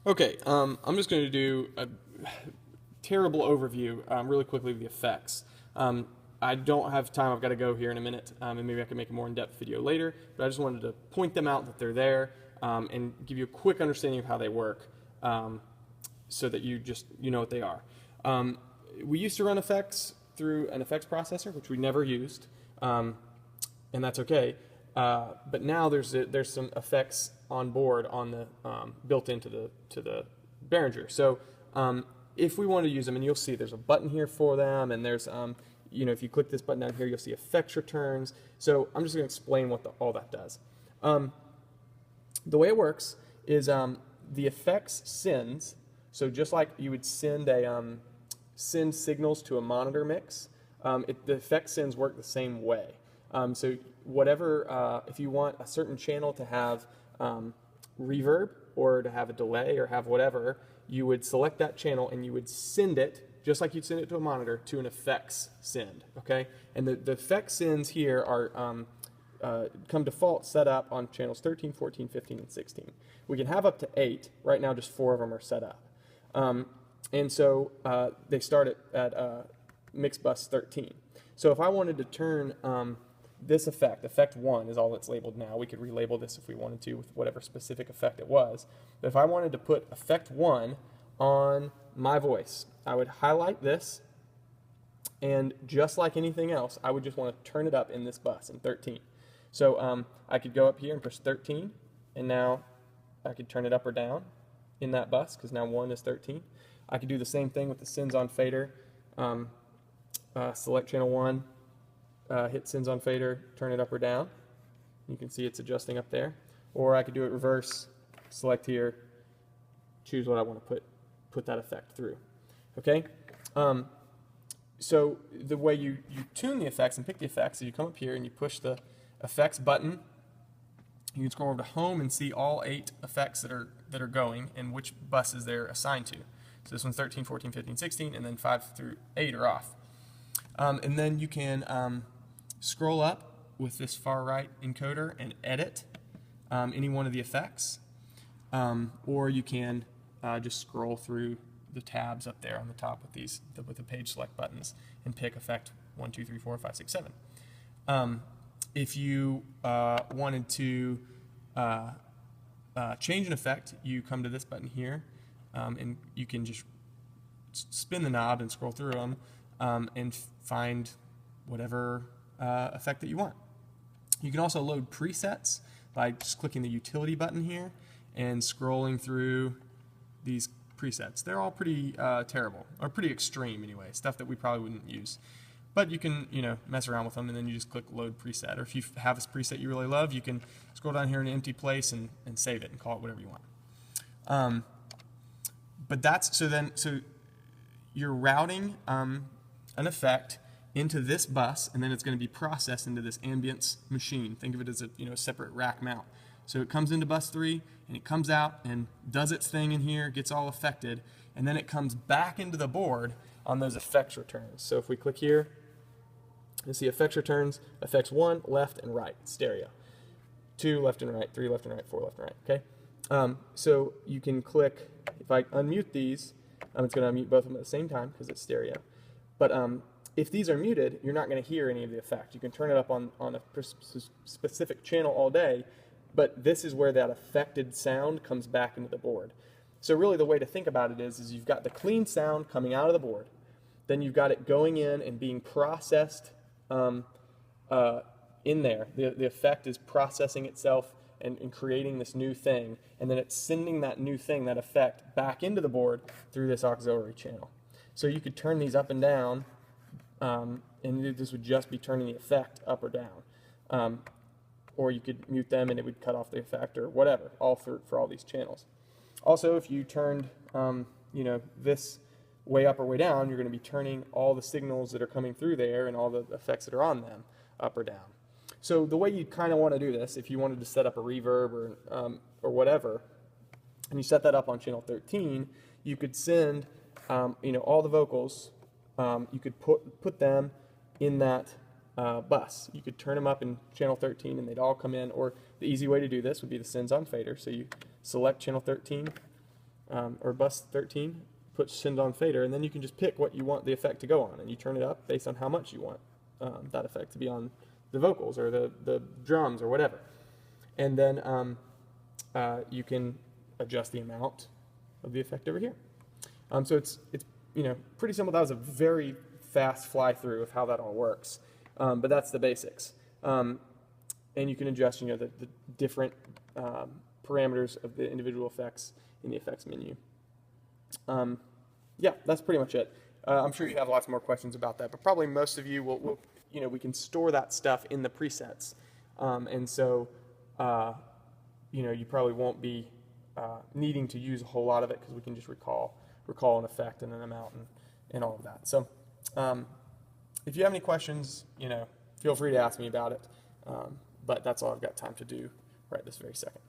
Okay, I'm just going to do a terrible overview really quickly of the effects. I don't have time, I've got to go here in a minute, and maybe I can make a more in-depth video later, but I just wanted to point them out that they're there and give you a quick understanding of how they work so that you know what they are. We used to run effects through an effects processor, which we never used, and that's okay. But now there's some effects on board on the built into the Behringer. So if we want to use them, and you'll see there's a button here for them, and there's if you click this button down here, you'll see effects returns. So I'm just going to explain what all that does. The way it works is the effects sends. So just like you would send send signals to a monitor mix, the effect sends work the same way. So whatever, if you want a certain channel to have reverb or to have a delay or have whatever, you would select that channel and you would send it, just like you'd send it to a monitor, to an effects send, okay? And the effects sends here are come default set up on channels 13, 14, 15, and 16. We can have up to 8. Right now just 4 of them are set up. And so they start at mix bus 13. So if I wanted to turn this effect 1 is all it's labeled now. We could relabel this if we wanted to with whatever specific effect it was. But if I wanted to put effect 1 on my voice, I would highlight this, and just like anything else, I would just want to turn it up in this bus in 13. So I could go up here and push 13, and now I could turn it up or down in that bus, because now 1 is 13. I could do the same thing with the sends on fader. Select channel 1, hit sends on fader, turn it up or down. You can see it's adjusting up there. Or I could do it reverse, select here, choose what I want to put that effect through. Okay? So the way you tune the effects and pick the effects is you come up here and you push the effects button. You can scroll over to home and see all 8 effects that are going and which buses they're assigned to. So this one's 13, 14, 15, 16, and then 5 through 8 are off. And then you can scroll up with this far right encoder and edit any one of the effects. Or you can just scroll through the tabs up there on the top with the page select buttons and pick effect 1, 2, 3, 4, 5, 6, 7. If you wanted to change an effect, you come to this button here, and you can just spin the knob and scroll through them and find whatever effect that you want. You can also load presets by just clicking the utility button here and scrolling through these presets. They're all pretty terrible, or pretty extreme anyway, stuff that we probably wouldn't use. But you can, mess around with them, and then you just click load preset. Or if you have a preset you really love, you can scroll down here in an empty place and save it and call it whatever you want. But that's, so you're routing an effect into this bus, and then it's going to be processed into this ambience machine. Think of it as a separate rack mount. So it comes into bus 3, and it comes out and does its thing in here, gets all affected, and then it comes back into the board on those effects returns. So if we click here, you'll see effects returns, effects 1, left and right, stereo. 2, left and right, 3, left and right, 4, left and right, okay? So you can click, if I unmute these, it's going to unmute both of them at the same time because it's stereo. But if these are muted, you're not going to hear any of the effect. You can turn it up on a specific channel all day, but this is where that affected sound comes back into the board. So really the way to think about it is you've got the clean sound coming out of the board, then you've got it going in and being processed in there. The effect is processing itself and creating this new thing, and then it's sending that new thing, that effect, back into the board through this auxiliary channel. So you could turn these up and down, and this would just be turning the effect up or down. Or you could mute them and it would cut off the effect or whatever, all for all these channels. Also, if you turned this way up or way down, you're going to be turning all the signals that are coming through there and all the effects that are on them up or down. So the way you kind of want to do this, if you wanted to set up a reverb or whatever, and you set that up on channel 13, you could send all the vocals. You could put them in that bus. You could turn them up in channel 13 and they'd all come in, or the easy way to do this would be the sends on fader. So you select channel 13, or bus 13, put send on fader, and then you can just pick what you want the effect to go on, and you turn it up based on how much you want that effect to be on the vocals or the drums or whatever. And then you can adjust the amount of the effect over here. So it's pretty simple. That was a very fast fly through of how that all works, but that's the basics. And you can adjust the different parameters of the individual effects in the effects menu. Yeah, that's pretty much it. I'm sure you have lots more questions about that, but probably most of you will we can store that stuff in the presets, and so you probably won't be needing to use a whole lot of it because we can just recall an effect and an amount and all of that. So if you have any questions, feel free to ask me about it. But that's all I've got time to do right this very second.